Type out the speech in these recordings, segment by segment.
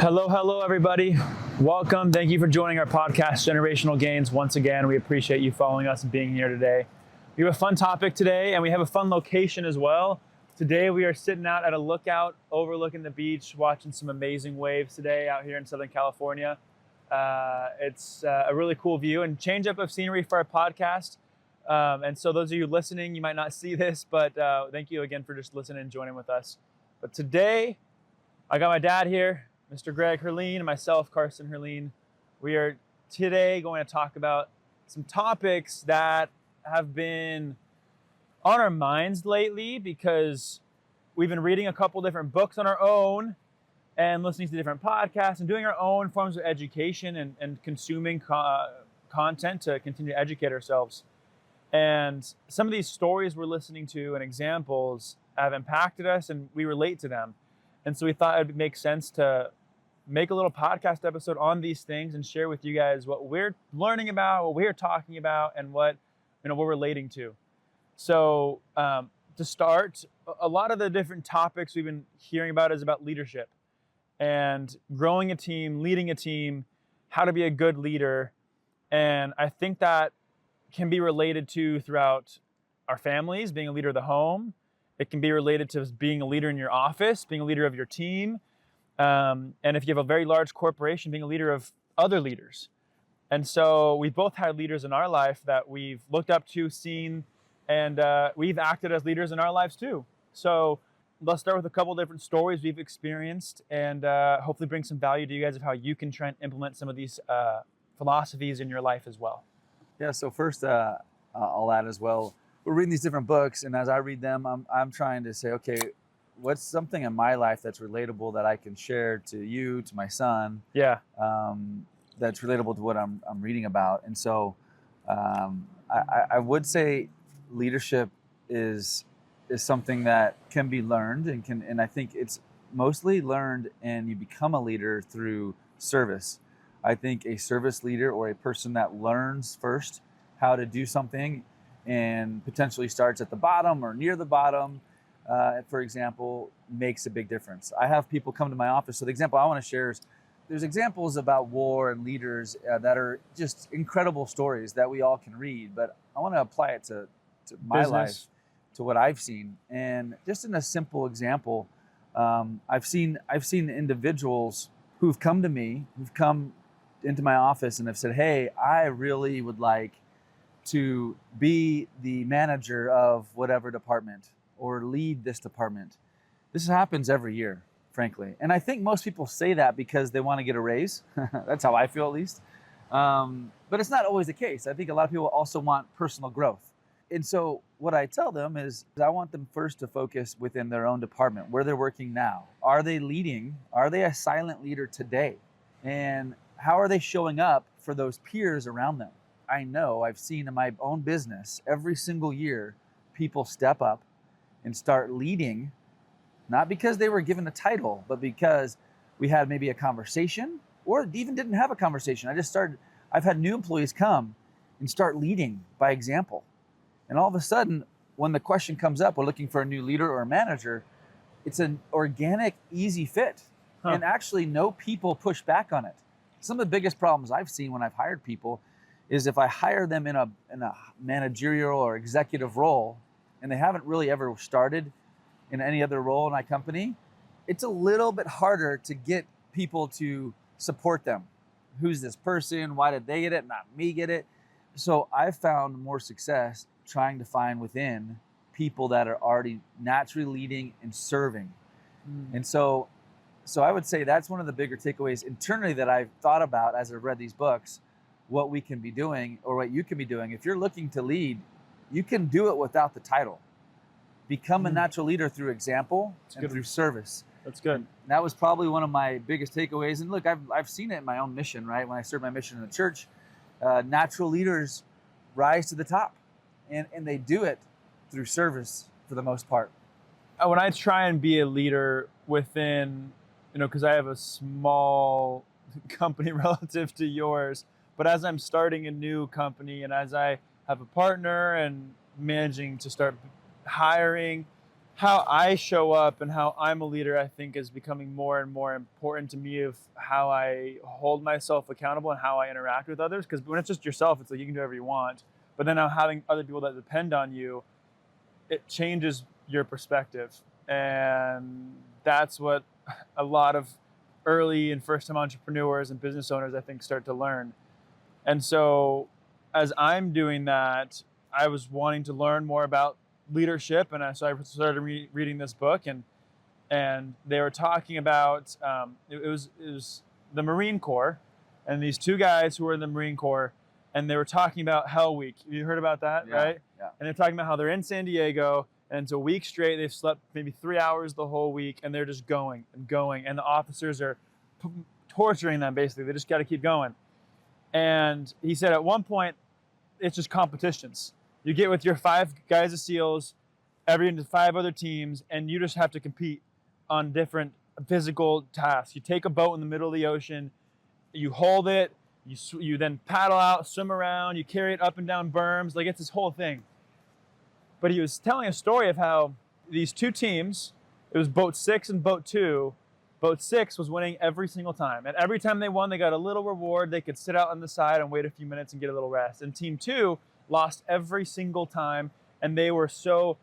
Hello, everybody. Welcome. Thank you for joining our podcast, Generational Gains. Once again, we appreciate you following us and being here today. We have a fun topic today, and we have a fun location as well. Today, we are sitting out at a lookout overlooking the beach, watching some amazing waves today out here in Southern California. It's a really cool view and change up of scenery for our podcast. And so those of you listening, you might not see this, but thank you again for just listening and joining with us. But today, I got my dad here, Mr. Greg Herlean, and myself, Carson Herlean. We are today going to talk about some topics that have been on our minds lately because we've been reading a couple different books on our own and listening to different podcasts and doing our own forms of education and consuming content to continue to educate ourselves. And some of these stories we're listening to and examples have impacted us and we relate to them. And so we thought it would make sense to make a little podcast episode on these things and share with you guys what we're learning about, what we're talking about, and what we're relating to. So to start, a lot of the different topics we've been hearing about is about leadership and growing a team, leading a team, how to be a good leader. And I think that can be related to throughout our families, being a leader of the home. It can be related to being a leader in your office, being a leader of your team. And if you have a very large corporation, being a leader of other leaders. And so we've both had leaders in our life that we've looked up to, seen, and we've acted as leaders in our lives too. So let's start with a couple different stories we've experienced and hopefully bring some value to you guys of how you can try and implement some of these philosophies in your life as well. Yeah, so first I'll add as well, we're reading these different books, and as I read them, I'm trying to say, okay, what's something in my life that's relatable that I can share to you, to my son? Yeah. That's relatable to what I'm reading about. And so I would say leadership is something that can be learned and I think it's mostly learned and you become a leader through service. I think a service leader or a person that learns first how to do something and potentially starts at the bottom or near the bottom, for example, makes a big difference. I have people come to my office. So the example I want to share is there's examples about war and leaders that are just incredible stories that we all can read, but I want to apply it to my life, to what I've seen. And just in a simple example, I've seen individuals who've come to me, who've come into my office and have said, hey, I really would like to be the manager of whatever department or lead this department. This happens every year, frankly. And I think most people say that because they want to get a raise. That's how I feel, at least. But it's not always the case. I think a lot of people also want personal growth. And so what I tell them is I want them first to focus within their own department, where they're working now. Are they leading? Are they a silent leader today? And how are they showing up for those peers around them? I know I've seen in my own business every single year, people step up and start leading, not because they were given a title, but because we had maybe a conversation or even didn't have a conversation. I've had new employees come and start leading by example. And all of a sudden, when the question comes up, we're looking for a new leader or a manager, it's an organic, easy fit. And actually no people push back on it. Some of the biggest problems I've seen when I've hired people is if I hire them in a managerial or executive role and they haven't really ever started in any other role in my company, it's a little bit harder to get people to support them. Who's this person? Why did they get it? Not me get it. So I've found more success trying to find within people that are already naturally leading and serving. And so I would say that's one of the bigger takeaways internally that I've thought about as I've read these books, what we can be doing or what you can be doing. If you're looking to lead, you can do it without the title. Become a natural leader through example and through service. That's good. And that was probably one of my biggest takeaways. And look, I've seen it in my own mission, right? When I served my mission in the church, natural leaders rise to the top and they do it through service for the most part. When I try and be a leader within, because I have a small company relative to yours, but as I'm starting a new company and as I have a partner and managing to start hiring, how I show up and how I'm a leader, I think, is becoming more and more important to me of how I hold myself accountable and how I interact with others. Because when it's just yourself, it's like you can do whatever you want. But then now having other people that depend on you, it changes your perspective. And that's what a lot of early and first-time entrepreneurs and business owners, I think, start to learn. And so as I'm doing that, I was wanting to learn more about leadership, and so I started reading this book, and they were talking about it was the Marine Corps, and these two guys who were in the Marine Corps, and they were talking about Hell Week. You heard about that, Yeah, right? yeah. And they're talking about how they're in San Diego, and it's a week straight. They've slept maybe 3 hours the whole week, and they're just going and going, and the officers are torturing them. Basically, they just got to keep going. And he said at one point, it's just competitions. You get with your 5 guys of SEALs, into 5 other teams, and you just have to compete on different physical tasks. You take a boat in the middle of the ocean, you hold it, you then paddle out, swim around, you carry it up and down berms. Like, it's this whole thing. But he was telling a story of how these 2 teams, it was boat 6 and boat 2. Boat 6 was winning every single time. And every time they won, they got a little reward. They could sit out on the side and wait a few minutes and get a little rest. And team 2 lost every single time. And they were so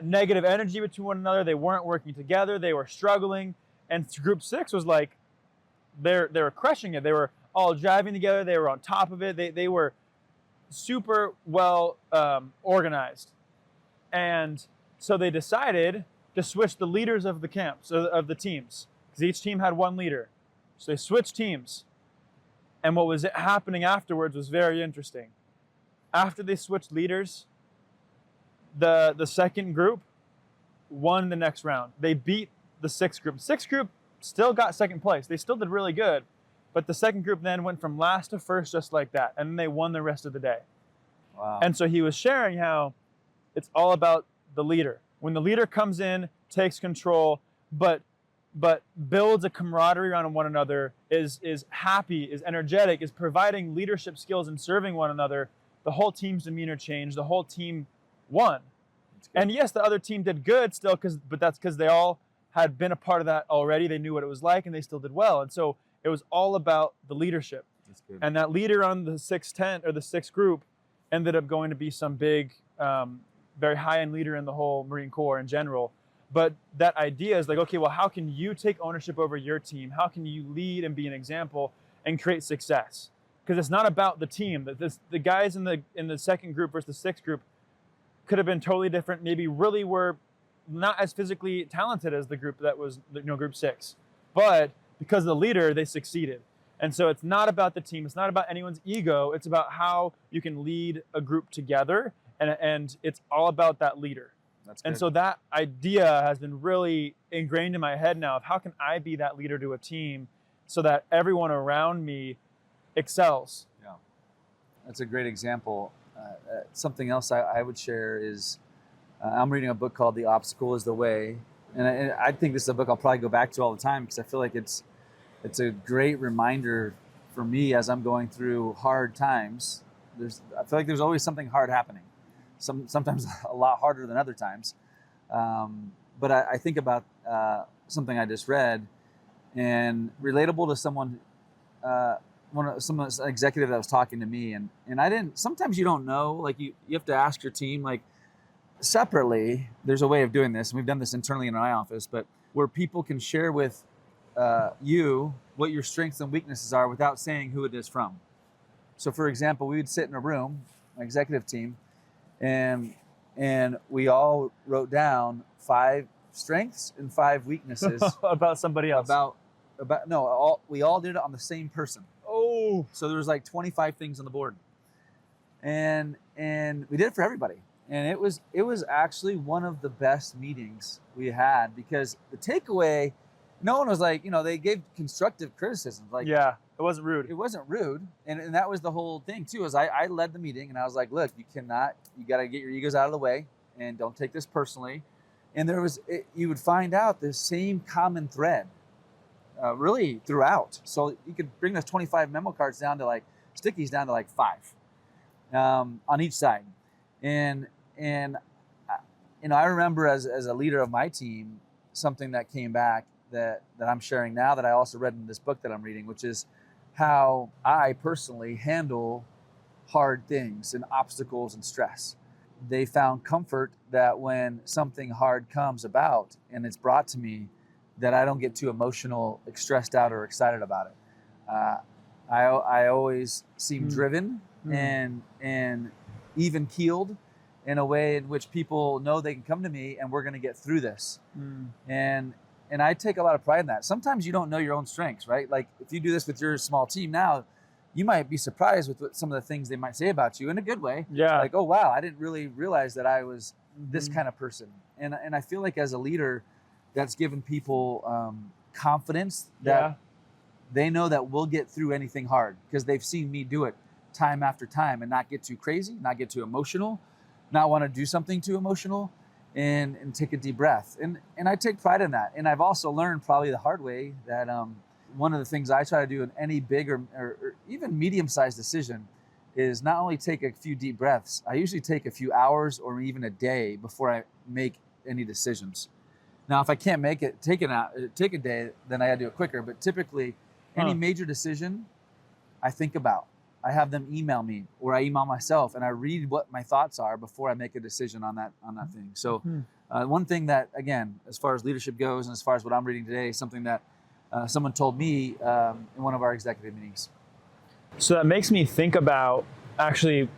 negative energy between one another. They weren't working together. They were struggling. And group 6 was like, they were crushing it. They were all driving together. They were on top of it. They were super well organized. And so they decided to switch the leaders of the camps, of the teams, because each team had one leader. So they switched teams. And what was happening afterwards was very interesting. After they switched leaders, the second group won the next round. They beat the 6th group. 6th group still got second place. They still did really good. But the second group then went from last to first just like that. And then they won the rest of the day. Wow. And so he was sharing how it's all about the leader. When the leader comes in, takes control, but builds a camaraderie around one another, is happy, is energetic, is providing leadership skills and serving one another, the whole team's demeanor changed. The whole team won. And yes, the other team did good still, but that's because they all had been a part of that already. They knew what it was like, and they still did well. And so it was all about the leadership. That's good. And that leader on the 6th tent, or the 6th group, ended up going to be some big, very high-end leader in the whole Marine Corps in general. But that idea is like, okay, well, how can you take ownership over your team? How can you lead and be an example and create success? Because it's not about the team. The guys in the second group versus the 6th group could have been totally different. Maybe really were not as physically talented as the group that was, group 6. But because of the leader, they succeeded. And so it's not about the team. It's not about anyone's ego. It's about how you can lead a group together. And it's all about that leader. That's good. And so that idea has been really ingrained in my head now of how can I be that leader to a team so that everyone around me excels. Yeah, that's a great example. Something else I would share is I'm reading a book called The Obstacle is the Way. And I think this is a book I'll probably go back to all the time because I feel like it's a great reminder for me as I'm going through hard times. I feel like there's always something hard happening. Sometimes a lot harder than other times. But I think about something I just read and relatable to someone, some executive that was talking to me. And I didn't, sometimes you don't know, like you have to ask your team, like separately, there's a way of doing this. And we've done this internally in my office, but where people can share with you what your strengths and weaknesses are without saying who it is from. So for example, we would sit in a room, my executive team, and we all wrote down 5 strengths and 5 weaknesses about somebody else. We all did it on the same person. Oh, so there was like 25 things on the board, and we did it for everybody, and it was actually one of the best meetings we had because the takeaway, no one was like, they gave constructive criticism, like yeah. It wasn't rude. It wasn't rude. And that was the whole thing too, is I led the meeting and I was like, look, you got to get your egos out of the way and don't take this personally. And you would find out the same common thread really throughout. So you could bring those 25 memo cards down to like, stickies down to like 5 on each side. And I remember as a leader of my team, something that came back that I'm sharing now that I also read in this book that I'm reading, which is how I personally handle hard things and obstacles and stress. They found comfort that when something hard comes about and it's brought to me, that I don't get too emotional, stressed out, or excited about it. I always seem driven and even keeled in a way in which people know they can come to me and we're going to get through this. And I take a lot of pride in that. Sometimes you don't know your own strengths, right? Like if you do this with your small team now, you might be surprised with what some of the things they might say about you in a good way. Yeah. Like, oh, wow, I didn't really realize that I was this kind of person. And I feel like as a leader, that's given people confidence that they know that we'll get through anything hard because they've seen me do it time after time and not get too crazy, not get too emotional, not want to do something too emotional, and take a deep breath. And I take pride in that. And I've also learned probably the hard way that one of the things I try to do in any big or even medium-sized decision is not only take a few deep breaths, I usually take a few hours or even a day before I make any decisions. Now, if I can't make it, take a day, then I gotta do it quicker. But typically, any major decision I think about. I have them email me or I email myself and I read what my thoughts are before I make a decision on that thing. So one thing that, again, as far as leadership goes and as far as what I'm reading today, is something that someone told me in one of our executive meetings. So that makes me think about actually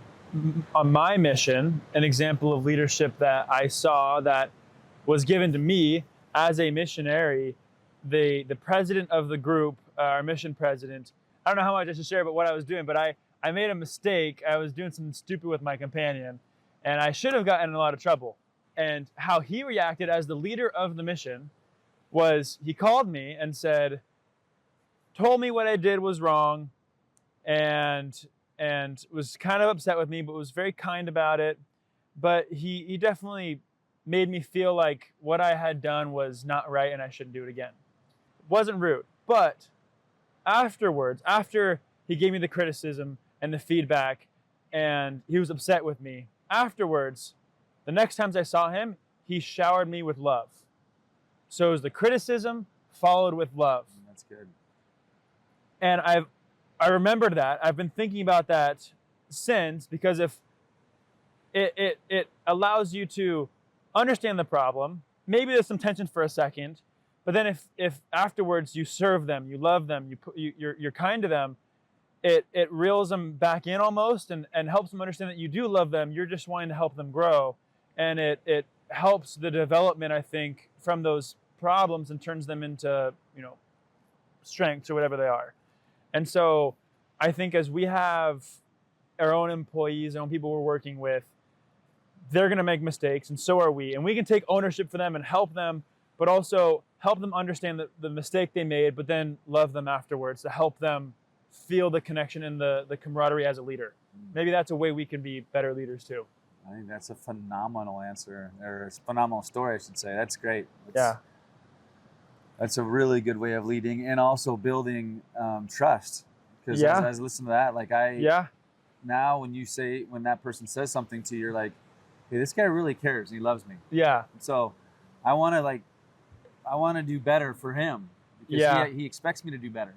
on my mission, an example of leadership that I saw that was given to me as a missionary. The president of the group, our mission president, I don't know how much I should share about what I was doing, but I made a mistake. I was doing something stupid with my companion, and I should have gotten in a lot of trouble. And how he reacted as the leader of the mission was he called me and told me what I did was wrong, and was kind of upset with me, but was very kind about it. But he definitely made me feel like what I had done was not right and I shouldn't do it again. It wasn't rude, but afterwards, after he gave me the criticism and the feedback and he was upset with me, afterwards, the next times I saw him, he showered me with love. So it was the criticism followed with love. That's good. And I remembered that. I've been thinking about that since, because if it allows you to understand the problem, maybe there's some tension for a second, but then if afterwards you serve them, you love them, you're kind to them, it reels them back in almost and helps them understand that you do love them. You're just wanting to help them grow, and it helps the development, I think, from those problems and turns them into strengths or whatever they are. And so I think as we have our own employees and people we're working with, they're going to make mistakes, and so are we. And we can take ownership for them and help them, but also help them understand the mistake they made, but then love them afterwards to help them feel the connection and the camaraderie as a leader. Maybe that's a way we can be better leaders too. I think that's a phenomenal answer, or a phenomenal story, I should say. That's great. That's a really good way of leading and also building trust. Because as I listen to that, like now when that person says something to you, you're like, hey, this guy really cares and he loves me. Yeah. So I want to do better for him because he expects me to do better.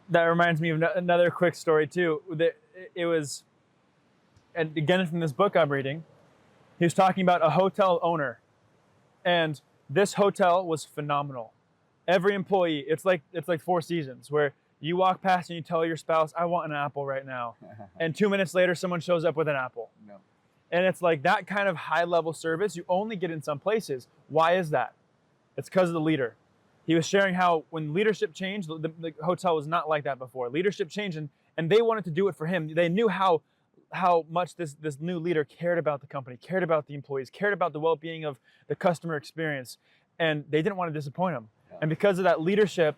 That reminds me of another quick story too. It was, and again from this book I'm reading, he was talking about a hotel owner, and this hotel was phenomenal. Every employee, it's like Four Seasons, where you walk past and you tell your spouse, I want an apple right now. And 2 minutes later, someone shows up with an apple. No. And it's like that kind of high level service you only get in some places. Why is that? It's because of the leader. He was sharing how when leadership changed, the hotel was not like that before. Leadership changed, and they wanted to do it for him. They knew how much this new leader cared about the company, cared about the employees, cared about the well-being of the customer experience, and they didn't want to disappoint him. Yeah. And because of that leadership,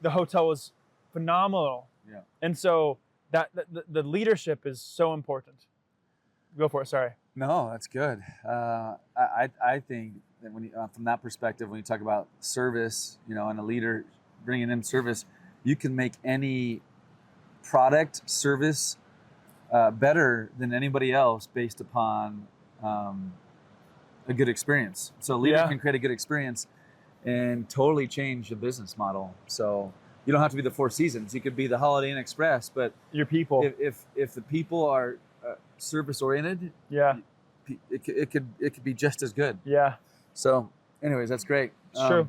the hotel was phenomenal. Yeah. And so the leadership is so important. Go for it. Sorry. No, that's good. I think that when from that perspective, when you talk about service, and a leader bringing in service, you can make any product, service better than anybody else based upon a good experience. So a leader Yeah. can create a good experience and totally change the business model. So you don't have to be the Four Seasons. You could be the Holiday Inn Express, but Your people. if the people are service oriented, Yeah. it could be just as good. Yeah. So, anyways, that's great. It's true.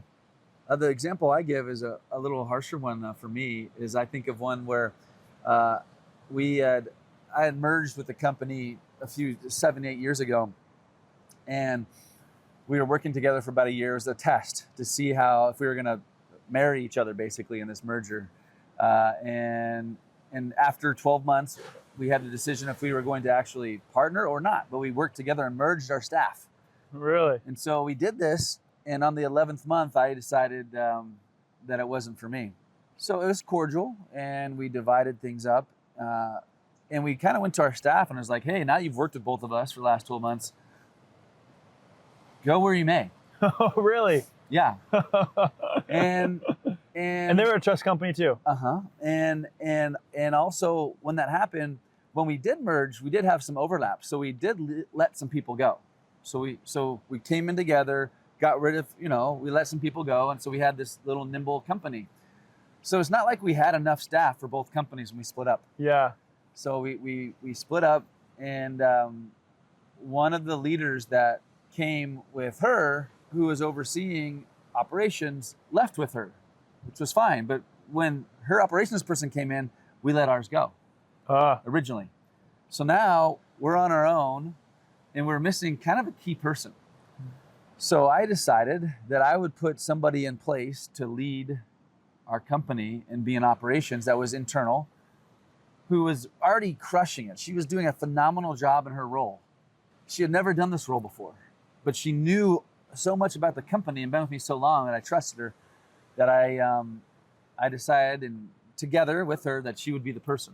The example I give is a little harsher one for me. Is I think of one where I had merged with a company 7-8 years ago, and we were working together for about a year as a test to see if we were going to marry each other, basically, in this merger. And after 12 months, we had the decision if we were going to actually partner or not. But we worked together and merged our staff. Really? And so we did this, and on the 11th month, I decided that it wasn't for me. So it was cordial, and we divided things up. And we kind of went to our staff and was like, hey, now you've worked with both of us for the last 12 months. Go where you may. Oh, really? Yeah. And they were a trust company too. And also when that happened, when we did merge, we did have some overlap. So we did let some people go. So we came in together, got rid of, we let some people go. And so we had this little nimble company. So it's not like we had enough staff for both companies when we split up. Yeah. So we split up, and one of the leaders that came with her, who was overseeing operations, left with her, which was fine. But when her operations person came in, we let ours go originally. So now we're on our own, and we're missing kind of a key person. So I decided that I would put somebody in place to lead our company and be in operations that was internal, who was already crushing it. She was doing a phenomenal job in her role. She had never done this role before, but she knew so much about the company and been with me so long that I trusted her that I decided, and together with her, that she would be the person.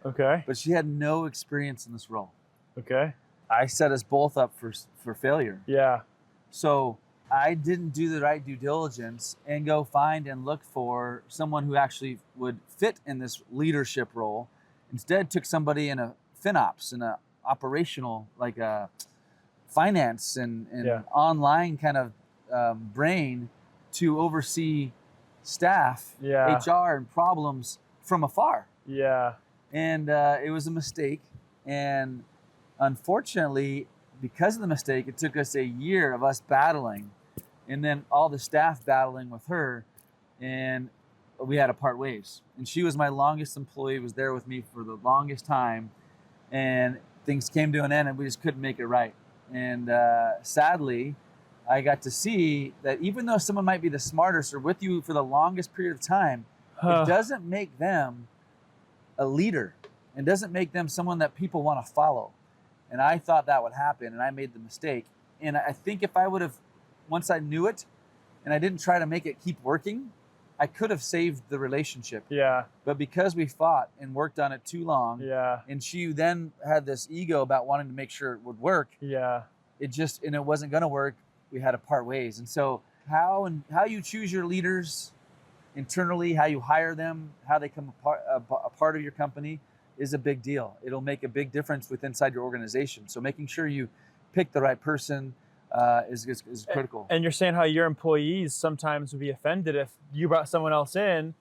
Okay. But she had no experience in this role. Okay. I set us both up for failure. Yeah. So I didn't do the right due diligence and go find and look for someone who actually would fit in this leadership role. Instead, took somebody in a FinOps, in a operational, like a finance and online kind of brain to oversee staff, HR, and problems from afar. Yeah. And it was a mistake. And unfortunately, because of the mistake, it took us a year of us battling, and then all the staff battling with her, and we had to part ways. And she was my longest employee, was there with me for the longest time, and things came to an end, and we just couldn't make it right. And sadly, I got to see that even though someone might be the smartest or with you for the longest period of time, it doesn't make them a leader. It doesn't make them someone that people want to follow. And I thought that would happen, and I made the mistake. And I think if I would have, once I knew it, and I didn't try to make it keep working, I could have saved the relationship. Yeah. But because we fought and worked on it too long, and she then had this ego about wanting to make sure it would work, it wasn't going to work. We had to part ways. And so how you choose your leaders internally, how you hire them, how they come a part of your company is a big deal. It'll make a big difference inside your organization. So making sure you pick the right person is critical. And you're saying how your employees sometimes would be offended if you brought someone else in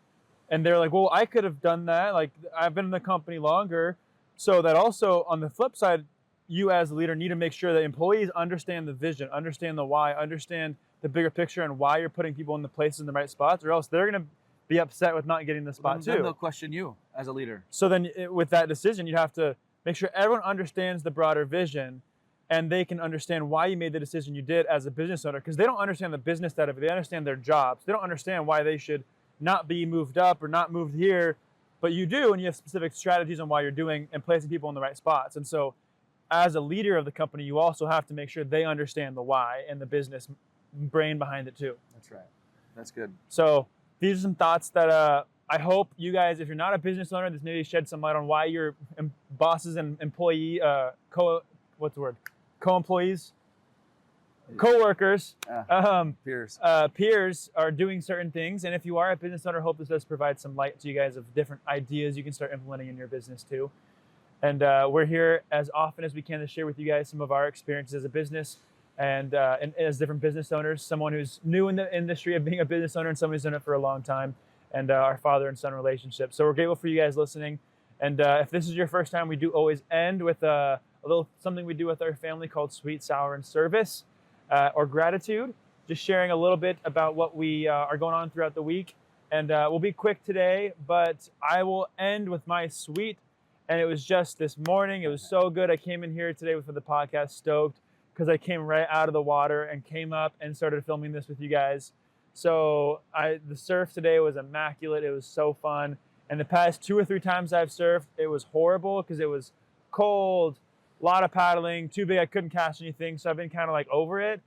and they're like, well, I could have done that. Like, I've been in the company longer. So that also, on the flip side, you as a leader need to make sure that employees understand the vision, understand the why, understand the bigger picture and why you're putting people in the places in the right spots, or else they're going to be upset with not getting the spot too. Then they'll question you as a leader. So then with that decision, you have to make sure everyone understands the broader vision and they can understand why you made the decision you did as a business owner, because they don't understand the business side of it. They understand their jobs. They don't understand why they should not be moved up or not moved here, but you do, and you have specific strategies on why you're doing and placing people in the right spots. And so as a leader of the company, you also have to make sure they understand the why and the business brain behind it too. That's right. That's good. So these are some thoughts that I hope you guys, if you're not a business owner, this maybe shed some light on why your bosses and employee, co-employees, co-workers, peers are doing certain things. And if you are a business owner, I hope this does provide some light to you guys of different ideas you can start implementing in your business too. And we're here as often as we can to share with you guys some of our experiences as a business and as different business owners, someone who's new in the industry of being a business owner and someone who's done it for a long time, and our father and son relationship. So we're grateful for you guys listening. And if this is your first time, we do always end with a little something we do with our family called Sweet, Sour, and Service, or gratitude. Just sharing a little bit about what we are going on throughout the week. And we'll be quick today, but I will end with my sweet. And it was just this morning. It was so good. I came in here today for the podcast stoked because I came right out of the water and came up and started filming this with you guys. So the surf today was immaculate. It was so fun. And the past 2 or 3 times I've surfed, it was horrible because it was cold, a lot of paddling, too big. I couldn't catch anything. So I've been kind of like over it.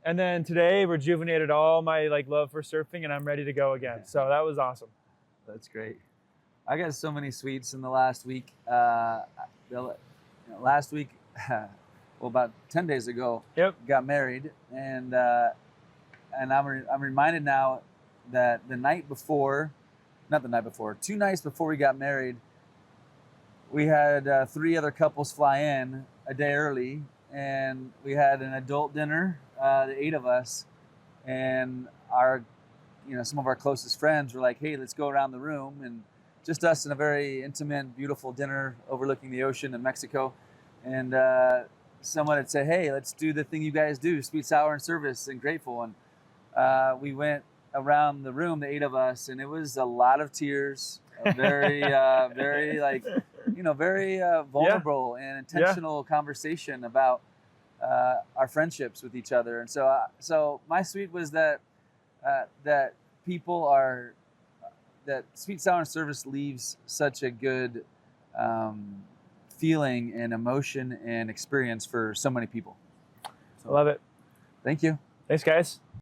And then today rejuvenated all my love for surfing, and I'm ready to go again. So that was awesome. That's great. I got so many sweets in the last week. Last week, well, about 10 days ago, got married, and I'm reminded now that the night before, not the night before, 2 nights before we got married, we had 3 other couples fly in a day early, and we had an adult dinner, the 8 of us, and some of our closest friends were like, hey, let's go around the room, and just us in a very intimate, beautiful dinner overlooking the ocean in Mexico. And someone had said, hey, let's do the thing you guys do, Sweet, Sour, and Service, and Grateful. And we went around the room, the 8 of us, and it was a lot of tears, a very, very vulnerable and intentional conversation about our friendships with each other. And so my sweet was that people are, that Sweet, Sour, and Service leaves such a good feeling and emotion and experience for so many people. So, I love it. Thank you. Thanks, guys.